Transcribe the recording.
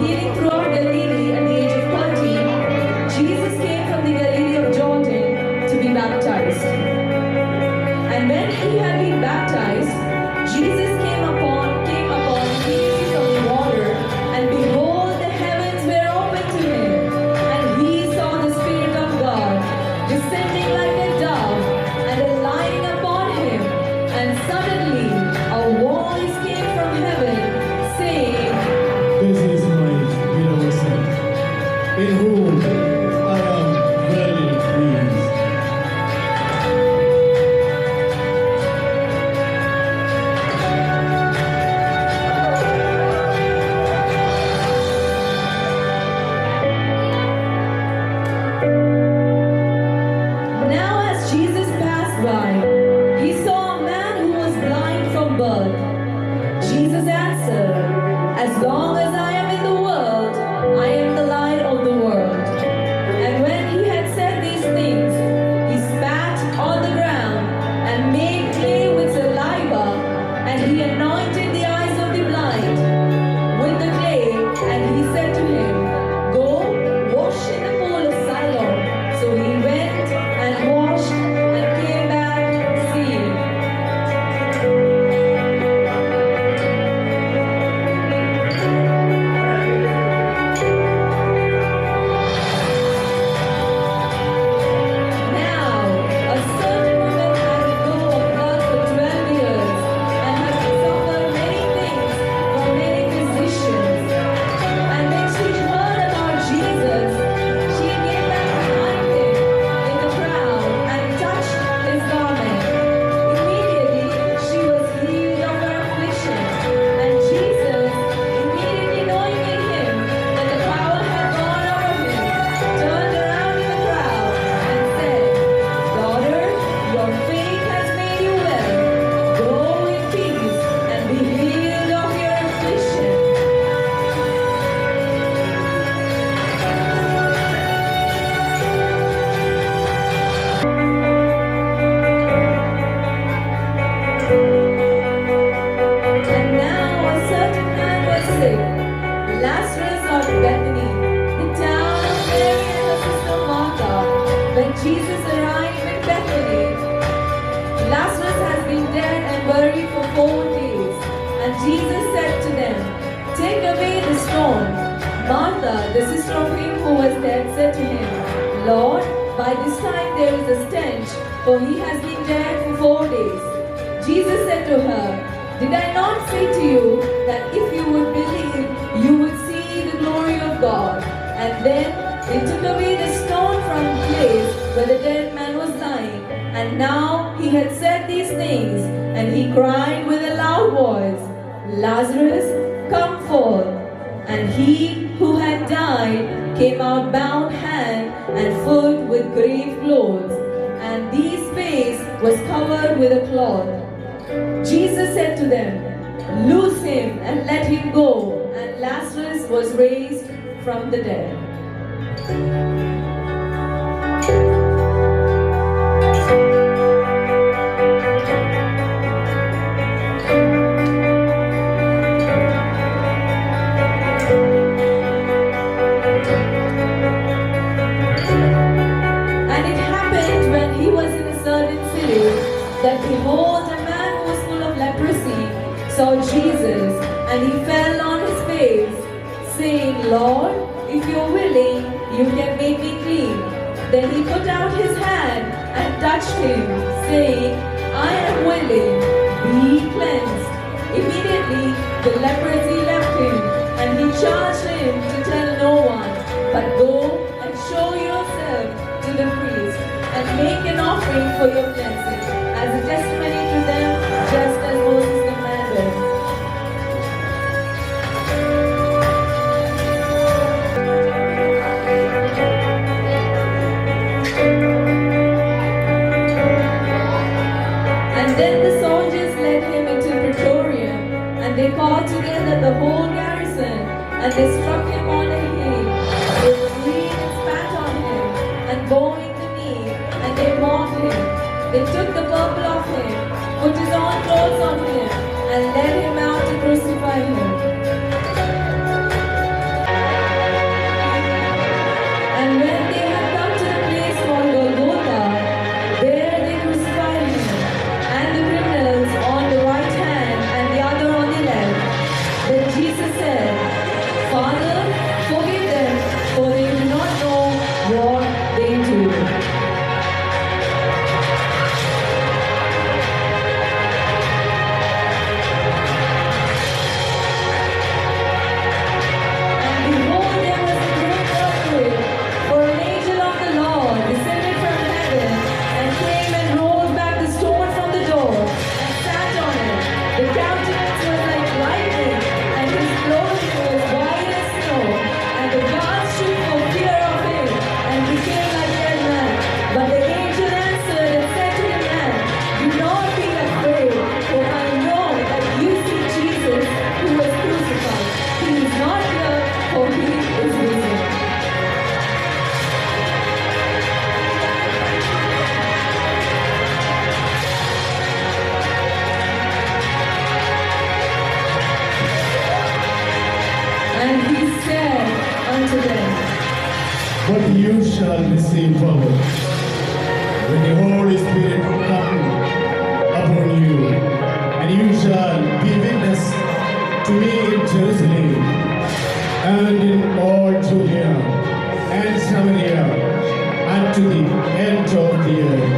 healing throughout Galilee at the age of 30, Jesus came from the Galilee of Jordan to be baptized. And when he had been baptized, Jesus came upon him from the water, and behold, the heavens were opened to him, and he saw the Spirit of God descending like a dove and alighting upon him. And suddenly a voice came from heaven, saying, This is my beloved Son, in whom I am well pleased. Now as Jesus passed by, he saw a man who was blind from birth. Jesus answered, As long as I am in the world, I am the light of the world. And when he had said these things, he spat on the ground and made clay with saliva, and he anointed the eyes of the blind with the clay, and he said to him, Go, wash in the pool of Siloam. So he went and washed and came back seeing. Now, a certain woman had a flow of blood for 12 years and had suffered many things from many physicians. And when she heard about Jesus, she came back behind him in the crowd and touched his garment. Immediately she was healed of her affliction. And Jesus, immediately knowing in him that the power had gone out of him, turned around in the crowd and said, Daughter, your faith has made you well. Go in peace and be healed of your affliction. And now a certain man was sick, Lazarus of Bethany, the town of Mary and her sister Martha. When Jesus arrived in Bethany, Lazarus has been dead and buried for 4 days. And Jesus said to them, Take away the stone. Martha, the sister of him who was dead, said to him, Lord, by this time there is a stench, for he has been dead for 4 days. Jesus said to her, Did I not say to you that if you would believe, you would see the glory of God? And then they took away the stone from the place where the dead man was lying. And now he had said these things, and he cried with a loud voice, Lazarus, come forth. And he who had died came out bound hand and foot with grave clothes, and his face was covered with a cloth. Jesus said to them, Loose him and let him go. And Lazarus was raised from the dead. And it happened when he was in a certain city that behold, a man who was full of leprosy saw Jesus, and he fell on his face, saying, Lord, if you're willing, you can make me clean. Then he put out his hand and touched him, saying, I am willing, be cleansed. Immediately the leprosy left him, and he charged him to tell no one, but go and show yourself to the priest, and make an offering for your cleansing, as a testimony to them, just as Moses commanded. And then the soldiers led him into the praetorium, and they called together the whole garrison, and they struck him on the heel. They beat and spat on him, and bowing the knee, and they mocked him. They took the purple off him, put his own clothes on him, and led him out to crucify him. today. But you shall receive power when the Holy Spirit come upon you, and you shall be witness to me in Jerusalem and in all Judea and Samaria and to the end of the earth.